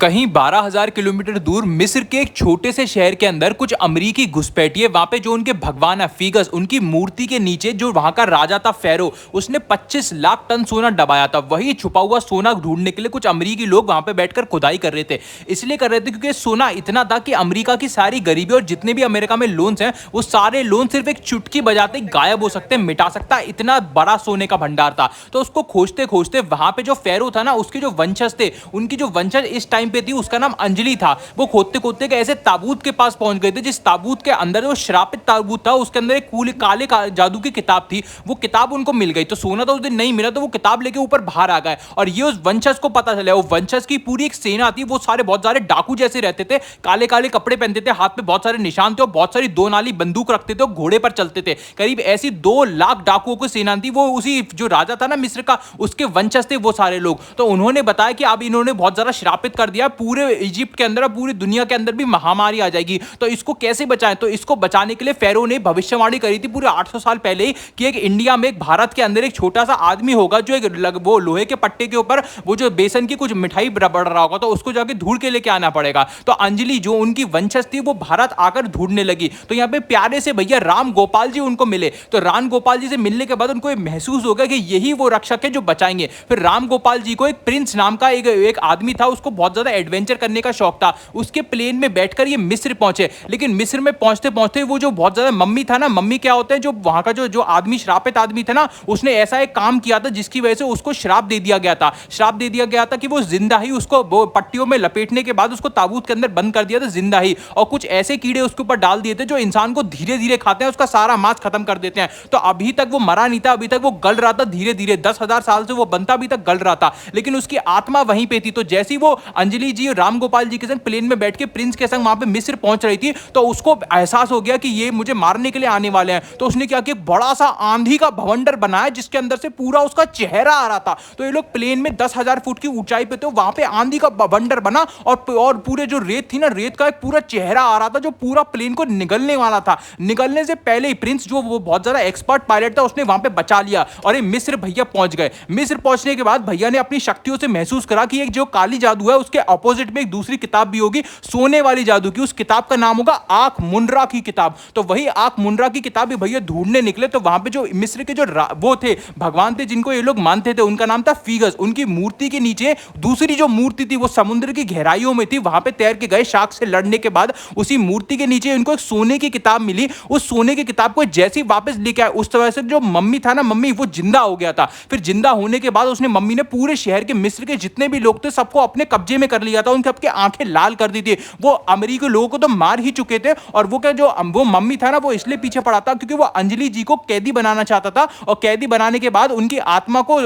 कहीं 12,000 किलोमीटर दूर मिस्र के एक छोटे से शहर के अंदर कुछ अमरीकी घुसपैठिए वहां पे जो उनके भगवान है फीगस उनकी मूर्ति के नीचे जो वहां का राजा था फेरो उसने 25 लाख टन सोना दबाया था। वही छुपा हुआ सोना ढूंढने के लिए कुछ अमरीकी लोग वहां पे बैठकर खुदाई कर रहे थे। इसलिए कर रहे थे क्योंकि सोना इतना था कि अमेरिका की सारी गरीबी और जितने भी अमेरिका में लोन्स हैं वो सारे लोन सिर्फ एक चुटकी बजाते गायब हो सकते, मिटा सकता, इतना बड़ा सोने का भंडार था। तो उसको खोजते खोजते वहां पे जो फेरो था ना उसके जो वंशज थे, उनकी जो वंशज इस टाइम पे थी उसका नाम अंजलि था। वो खोदते खोदते ऐसे ताबूत के पास पहुंच गए थे जिस ताबूत के अंदर वो श्रापित ताबूत था, उसके अंदर एक काले जादू की किताब थी। वो किताब उनको मिल गई तो सोना तो उस दिन नहीं मिला, तो वो किताब लेके ऊपर बाहर आ गए और ये उस वंशज को पता चला। वो वंशज की पूरी एक सेना थी, वो सारे बहुत सारे डाकू जैसे रहते थे, काले काले कपड़े पहनते थे, हाथ में बहुत सारे निशान थे और बहुत सारी दो नाली बंदूक रखते थे, घोड़े पर चलते थे। करीब ऐसी 2 लाख डाकुओं की सेना थी। वो उसी जो राजा था ना मिस्र का, उसके वंशज थे वो सारे लोग। तो उन्होंने बताया कि अब इन्होंने बहुत ज्यादा श्रापित कर दिया, पूरे इजिप्ट के अंदर, पूरी दुनिया के अंदर भी महामारी आ जाएगी, तो इसको कैसे बचाएं। तो इसको बचाने के लिए फेरो ने भविष्यवाणी करी थी पूरे 800 साल पहले ही कि एक इंडिया में, एक भारत के अंदर एक छोटा सा आदमी होगा जो वो लोहे के पट्टे के ऊपर वो जो बेसन की कुछ मिठाई बढ़ रहा होगा, तो उसको जाके ढूंढ के लेके आना पड़ेगा। तो अंजलि जो उनकी वंशज थी वो भारत आकर ढूंढने लगी। तो यहाँ पे प्यारे से भैया राम गोपाल जी उनको मिले। तो राम गोपाल जी से मिलने के बाद उनको महसूस हो गया कि यही वो रक्षक है जो बचाएंगे। फिर राम गोपाल जी को एक प्रिंस नाम का एक आदमी था, उसको बहुत ज्यादा एडवेंचर करने का शौक था। उसके प्लेन में बैठकर ये मिस्र पहुंचे। लेकिन मिस्र में पहुंचते पहुंचते वो जो बहुत ज्यादा मम्मी था ना, मम्मी क्या होते हैं, जो वहां का जो आदमी श्रापित आदमी था ना, उसने ऐसा एक काम किया था जिसकी वजह से उसको श्राप दे दिया गया था। श्राप दे दिया गया था कि वो जिंदा ही उसको पट्टियों में लपेटने के बाद उसको ताबूत के अंदर बंद कर दिया था जिंदा ही, और कुछ ऐसे कीड़े उसके ऊपर डाल दिए थे जो इंसान को धीरे धीरे खाते हैं, उसका सारा मांस खत्म कर देते हैं। तो अभी तक वो मरा नहीं था, अभी तक वो गल रहा था धीरे धीरे, 10,000 साल से वो बनता अभी तक गल रहा था, लेकिन उसकी आत्मा वहीं पे थी। तो जैसी वो अंजलि जी राम गोपाल जी के संग प्लेन में बैठ के प्रिंस के संग वहां पे मिस्र पहुंच रही थी, तो उसको एहसास हो गया कि ये मुझे मारने के लिए आने वाले हैं। तो उसने क्या किया, बड़ा सा आंधी का भवंडर बनाया जिसके अंदर से पूरा उसका चेहरा आ रहा था। तो ये लोग प्लेन में 10,000 फुट की ऊंचाई पे थे, वहां पे आंधी का भवंडर बना और पूरे जो रेत थी ना, रेत का एक पूरा चेहरा आ रहा था जो पूरा प्लेन को निगलने वाला था। निगलने से पहले ही प्रिंस जो वो बहुत ज्यादा एक्सपर्ट पायलट था उसने वहां पे बचा लिया और ये मिस्र भैया पहुंच गए। मिस्र पहुंचने के बाद भैया ने अपनी शक्तियों से महसूस करा कि एक जो काली जादू है उसके अपोजिट में एक दूसरी किताब भी होगी सोने वाली जादू की। उस किताब का नाम होगा आंख मुनरा की किताब। तो वही आंख मुनरा की किताब भी भैया ढूंढने निकले। तो वहां पे जो मिस्र के जो वो थे भगवान थे जिनको ये लोग मानते थे, उनका नाम था फीगस। उनकी मूर्ति के नीचे दूसरी जो मूर्ति थी वो समुद्र की गहराइयों में थी, वहां पे तैर के गए शार्क से लड़ने के बाद। उसी मूर्ति के नीचे उनको एक सोने की किताब मिली। उस सोने की किताब को जैसे ही वापस लेके आए, उस तरह से जो मम्मी था ना, मम्मी वो जिंदा हो गया था। फिर जिंदा होने के बाद उसने मम्मी ने पूरे शहर के मिस्र के जितने भी लोग थे सबको अपने कब्जे में कर लिया था, उनकी सबकी आंखें लाल कर दी थी। वो अमेरिकी लोगों को तो मार ही चुके थे और वो क्या जो वो मम्मी था ना वो इसलिए पीछे पड़ा था क्योंकि वो अंजलि जी को कैदी बनाना चाहता था, और कैदी बनाने के बाद उनकी आत्मा को